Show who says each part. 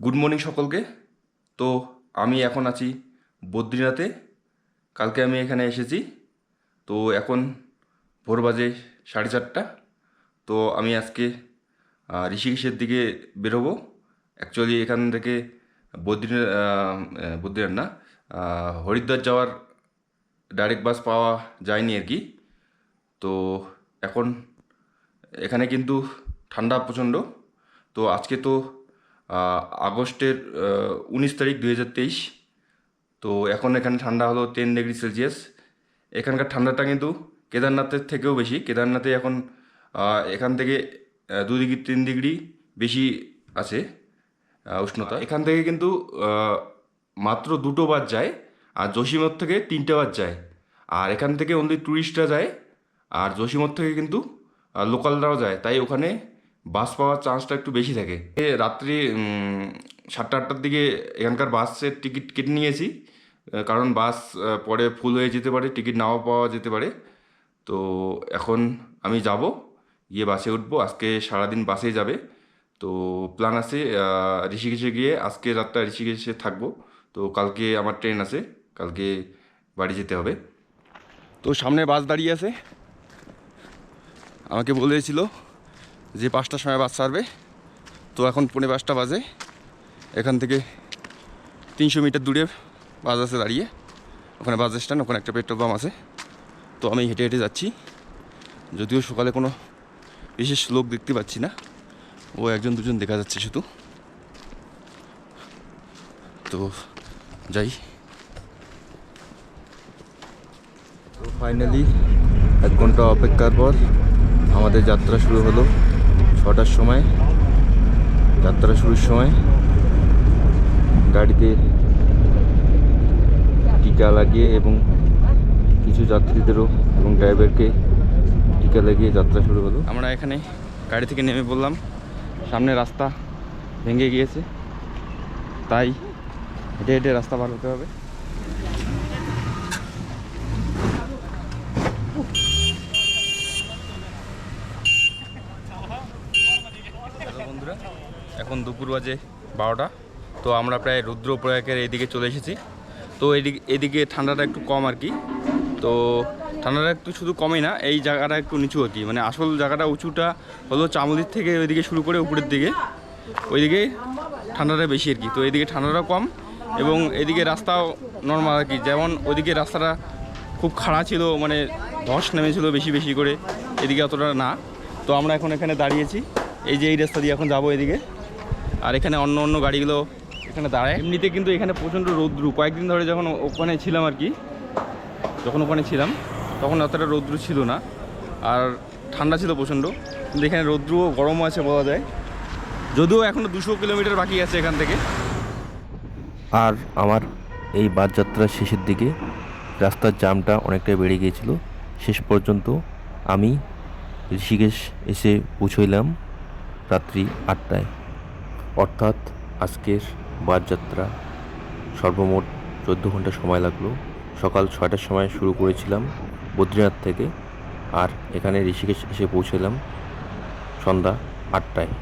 Speaker 1: Good morning সকলকে। তো আমি এখন আছি বদ্রীনাথে। কালকে আমি এখানে এসেছি। তো এখন ভোর বাজে 4:30। তো আমি আজকে ঋষিকেশের দিকে বেরোবো। অ্যাকচুয়ালি এখান থেকে বদ্রীনাথ না, হরিদ্বার যাওয়ার ডাইরেক্ট বাস পাওয়া যায়নি আর কি। তো এখন এখানে কিন্তু ঠান্ডা প্রচণ্ড। তো আজকে তো আগস্টের 19 তারিখ 2023। তো এখন এখানে ঠান্ডা হলো 10 ডিগ্রি সেলসিয়াস। এখানকার ঠান্ডাটা কিন্তু কেদারনাথের থেকেও বেশি। কেদারনাথে এখন এখান থেকে 2 ডিগ্রি 3 ডিগ্রি বেশি আছে উষ্ণতা। এখান থেকে কিন্তু মাত্র 2টো বাস যায়, আর জসিমঠ থেকে 3টে বাস যায়। আর এখান থেকে অনলি ট্যুরিস্টরা যায়, আর জসিমঠ থেকে কিন্তু লোকালরাও যায়। তাই ওখানে বাস পাওয়ার চান্সটা একটু বেশি থাকে। রাত্রি 7টা-8টার দিকে এখানকার বাসের টিকিট কেটে নিয়েছি, কারণ বাস পরে ফুল হয়ে যেতে পারে, টিকিট নাও পাওয়া যেতে পারে। তো এখন আমি যাব, গিয়ে বাসে উঠবো। আজকে সারাদিন বাসেই যাবে। তো প্ল্যান আছে ঋষিকেশে গিয়ে আজকে রাতটা ঋষিকেশে থাকবো। তো কালকে আমার ট্রেন আছে, কালকে বাড়ি যেতে হবে। তো সামনে বাস দাঁড়িয়ে আছে, আমাকে বলেছিল যে 5টার সময় বাস ছাড়বে। তো এখন 4:45 বাজে। এখান থেকে 300 মিটার দূরে বাস আছে দাঁড়িয়ে, ওখানে বাস স্ট্যান্ড, ওখানে একটা পেট্রোল পাম্প আছে। তো আমি হেঁটে হেঁটে যাচ্ছি, যদিও সকালে কোনো বিশেষ লোক দেখতে পাচ্ছি না, ও 1-2জন দেখা যাচ্ছে শুধু। তো যাই। তো ফাইনালি 1 ঘন্টা অপেক্ষার পর আমাদের যাত্রা শুরু হলো। 6টার সময় যাত্রা শুরুর সময় গাড়িতে টিকা লাগিয়ে এবং কিছু যাত্রীদেরও এবং ড্রাইভারকে টিকা লাগিয়ে যাত্রা শুরু হলো। আমরা এখানে গাড়ি থেকে নেমে পড়লাম। সামনে রাস্তা ভেঙে গিয়েছে, তাই হেঁটে হেঁটে রাস্তা পার হতে হবে। বন্ধুরা, এখন দুপুর বাজে 12টা। তো আমরা প্রায় রুদ্রপ্রয়াগের এইদিকে চলে এসেছি। তো এদিকে ঠান্ডাটা একটু কম আর কি। তো ঠান্ডাটা একটু শুধু কমই না, এই জায়গাটা একটু নিচু আর কি। মানে আসল জায়গাটা উঁচুটা হলো চামুলির থেকে ওইদিকে শুরু করে উপরের দিকে, ওইদিকে ঠান্ডাটা বেশি আর কি। তো এইদিকে ঠান্ডাটা কম এবং এদিকে রাস্তাও নর্মাল আর কি। যেমন ওইদিকে রাস্তাটা খুব খাড়া ছিল, মানে ধস নেমেছিল বেশি বেশি করে, এদিকে অতটা না। তো আমরা এখন এখানে দাঁড়িয়েছি, এই যে এই রাস্তা দিয়ে এখন যাবো এদিকে। আর এখানে অন্য অন্য গাড়িগুলো এখানে দাঁড়ায়। এমনিতে কিন্তু এখানে প্রচণ্ড রৌদ্র, কয়েকদিন ধরে যখন ওখানে ছিলাম আর কি, যখন ওখানে ছিলাম তখন অতটা রৌদ্র ছিল না, আর ঠান্ডা ছিল প্রচণ্ড। কিন্তু এখানে রৌদ্রও গরমও আছে বলা যায়, যদিও এখনও 200 কিলোমিটার বাকি আছে এখান থেকে।
Speaker 2: আর আমার এই বাস যাত্রার শেষের দিকে রাস্তার জ্যামটা অনেকটাই বেড়ে গিয়েছিল। শেষ পর্যন্ত আমি ঋষিকেশ এসে পৌঁছইলাম রাত্রি 8টায়। অর্থাৎ আজকের বাস যাত্রা সর্বমোট 14 ঘন্টা সময় লাগলো। সকাল 6টার সময় শুরু করেছিলাম বদ্রীনাথ থেকে, আর এখানে ঋষিকেশ এসে পৌঁছলাম সন্ধ্যা 8টায়।